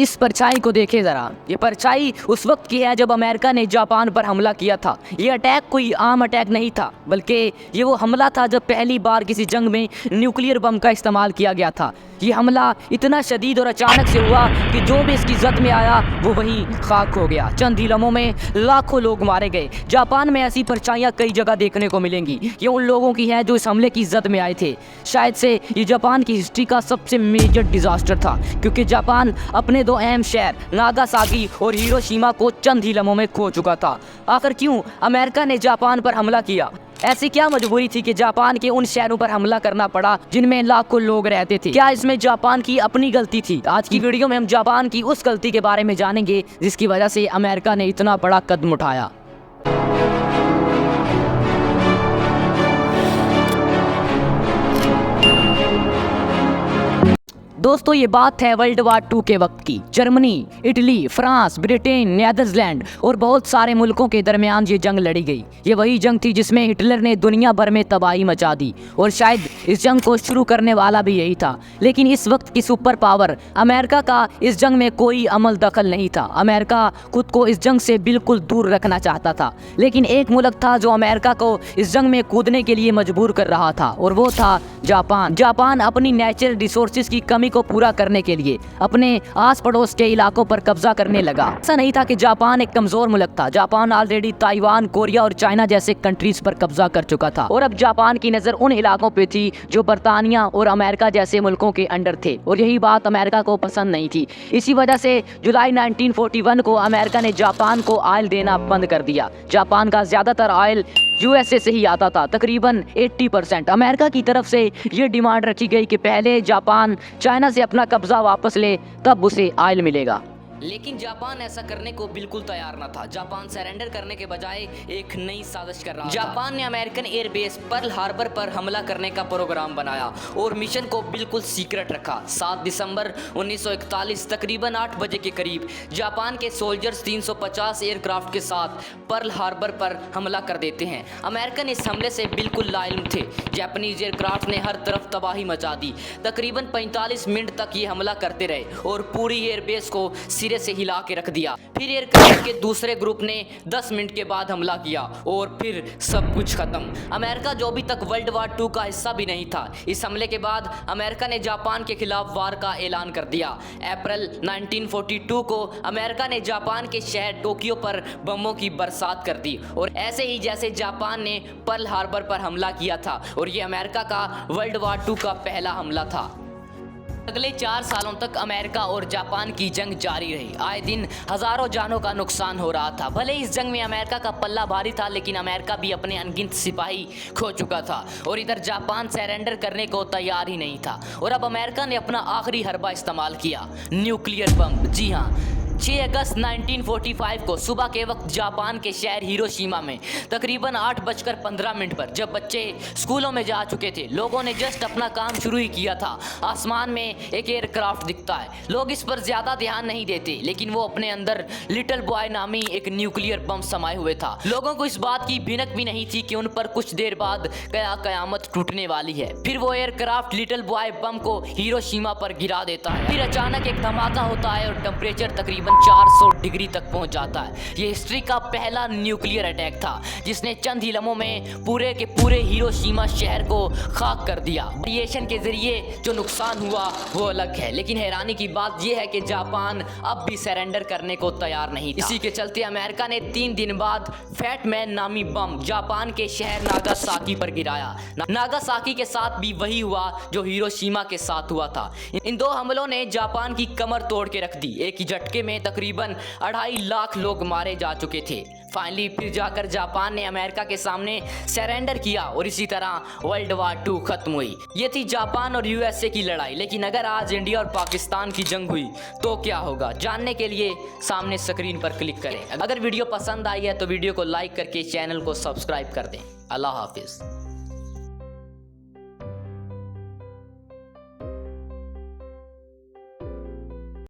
इस परछाई को देखें जरा। ये परछाई उस वक्त की है जब अमेरिका ने जापान पर हमला किया था। ये अटैक कोई आम अटैक नहीं था, बल्कि ये वो हमला था जब पहली बार किसी जंग में न्यूक्लियर बम का इस्तेमाल किया गया था। ये हमला इतना शदीद और अचानक से हुआ कि जो भी इसकी जद में आया वो वहीं खाक हो गया। चंद ही लम्हों में लाखों लोग मारे गए। जापान में ऐसी परछाइयाँ कई जगह देखने को मिलेंगी। ये उन लोगों की हैं जो इस हमले की जद में आए थे। शायद से ये जापान की हिस्ट्री का सबसे मेजर डिजास्टर था, क्योंकि जापान अपने दो अहम शहर नागासाकी और हिरोशिमा को चंद ही लम्हों में खो चुका था। आखिर क्यों अमेरिका ने जापान पर हमला किया? ऐसी क्या मजबूरी थी कि जापान के उन शहरों पर हमला करना पड़ा जिनमें लाखों लोग रहते थे? क्या इसमें जापान की अपनी गलती थी? आज की वीडियो में हम जापान की उस गलती के बारे में जानेंगे जिसकी वजह से अमेरिका ने इतना बड़ा कदम उठाया। दोस्तों, ये बात है वर्ल्ड वार 2 के वक्त की। Germany, Italy, France, Britain, Netherland और बहुत सारे मुल्कों के दरमियान ये जंग लड़ी गई। ये वही जंग थी जिसमें हिटलर ने दुनिया भर में तबाही मचा दी, और शायद इस जंग को शुरू करने वाला भी यही था। लेकिन इस वक्त की सुपर पावर अमेरिका का इस जंग में कोई अमल दखल नहीं था। अमेरिका खुद को इस जंग से बिल्कुल दूर रखना चाहता था, लेकिन एक मुल्क था जो अमेरिका को इस जंग में कूदने के लिए मजबूर कर रहा था, और वो था जापान। जापान अपनी नेचुरल रिसोर्सेज की कमी को पूरा करने के लिए अपने आस पड़ोस के इलाकों पर कब्जा करने लगा। ऐसा नहीं था कि जापान एक कमजोर मुल्क था। जापान ऑलरेडी ताइवान, कोरिया और चाइना जैसे कंट्रीज पर कब्जा कर चुका था, और अब जापान की नजर उन इलाकों पे थी जो बर्तानिया और अमेरिका जैसे मुल्कों के अंडर थे, और यही बात अमेरिका को पसंद नहीं थी। इसी वजह से जुलाई 1941 को अमेरिका ने जापान को ऑयल देना बंद कर दिया। जापान का ज्यादातर ऑयल यूएसए से ही आता था, तकरीबन 80%। अमेरिका की तरफ से ये डिमांड रखी गई कि पहले जापान चाइना से अपना कब्जा वापस ले, तब उसे ऑयल मिलेगा। लेकिन जापान ऐसा करने को बिल्कुल तैयार न था। जापान सरेंडर करने के बजाय एक नई साजिश कर रहा था। जापान ने अमेरिकन एयरबेस पर्ल हार्बर पर हमला करने का प्रोग्राम बनाया और मिशन को बिल्कुल सीक्रेट रखा। 7 दिसंबर 1941 तकरीबन 8 बजे के करीब जापान के सोल्जर्स 350 एयरक्राफ्ट के साथ पर्ल हार्बर पर हमला कर देते हैं। अमेरिकन इस हमले से बिल्कुल लाइल्म थे। जापानीज एयरक्राफ्ट ने हर तरफ तबाही मचा दी। तकरीबन 45 मिनट तक ये हमला करते रहे और पूरी एयरबेस को से हिला के रख दिया। फिर एयरक्राफ्ट के दूसरे ग्रुप ने 10 मिनट के बाद हमला किया और फिर सब कुछ खत्म। अमेरिका जो अभी तक वर्ल्ड वार 2 का हिस्सा भी नहीं था, इस हमले के बाद अमेरिका ने जापान के खिलाफ वार का ऐलान कर दिया। अप्रैल 1942 को अमेरिका ने जापान के शहर टोक्यो पर बमों की बरसात कर दी, और ऐसे ही जैसे जापान ने पर्ल हार्बर पर हमला किया था, और ये अमेरिका का वर्ल्ड वार 2 का पहला हमला था। अगले 4 सालों तक अमेरिका और जापान की जंग जारी रही। आए दिन हजारों जानों का नुकसान हो रहा था। भले इस जंग में अमेरिका का पल्ला भारी था, लेकिन अमेरिका भी अपने अनगिनत सिपाही खो चुका था, और इधर जापान सरेंडर करने को तैयार ही नहीं था। और अब अमेरिका ने अपना आखिरी हरबा इस्तेमाल किया, न्यूक्लियर बम। जी हाँ, 6 अगस्त 1945 को सुबह के वक्त जापान के शहर हिरोशिमा में तकरीबन 8:15 पर जब बच्चे स्कूलों में जा चुके थे, लोगों ने जस्ट अपना काम शुरू ही किया था, आसमान में एक एयरक्राफ्ट दिखता है। लोग इस पर ज्यादा ध्यान नहीं देते, लेकिन वो अपने अंदर लिटिल बॉय नामी एक न्यूक्लियर बम समाये हुए था। लोगों को इस बात की भिनक भी नहीं थी कि उन पर कुछ देर बाद कयामत टूटने वाली है। फिर वो एयरक्राफ्ट लिटिल बॉय बम को हिरोशिमा पर गिरा देता है। फिर अचानक एक धमाका होता है और टेम्परेचर तकरीबन 400 डिग्री तक पहुंच जाता है। ये हिस्ट्री का पहला न्यूक्लियर अटैक था, जिसने चंद ही लम्हों में पूरे के पूरे हिरोशिमा शहर को खाक कर दिया। रेडिएशन के जरिए जो नुकसान हुआ वो अलग है, लेकिन हैरानी की बात यह है कि जापान अब भी सरेंडर करने को तैयार नहीं था। इसी के चलते अमेरिका ने 3 दिन बाद फैट मैन नामी बम जापान के शहर नागासाकी पर गिराया। नागासाकी के साथ भी वही हुआ जो हिरोशिमा के साथ हुआ था। इन 2 हमलों ने जापान की कमर तोड़ के रख दी। एक ही झटके में तकरीबन 2.5 लाख लोग मारे जा चुके थे। फाइनली फिर जाकर जापान ने अमेरिका के सामने सरेंडर किया, और इसी तरह वर्ल्ड वार 2 खत्म हुई। ये थी जापान और यूएसए की लड़ाई। लेकिन अगर आज इंडिया और पाकिस्तान की जंग हुई तो क्या होगा, जानने के लिए सामने स्क्रीन पर क्लिक करें। अगर वीडियो पसंद आई है तो वीडियो को लाइक करके चैनल को सब्सक्राइब कर दें। अल्लाह हाफिज।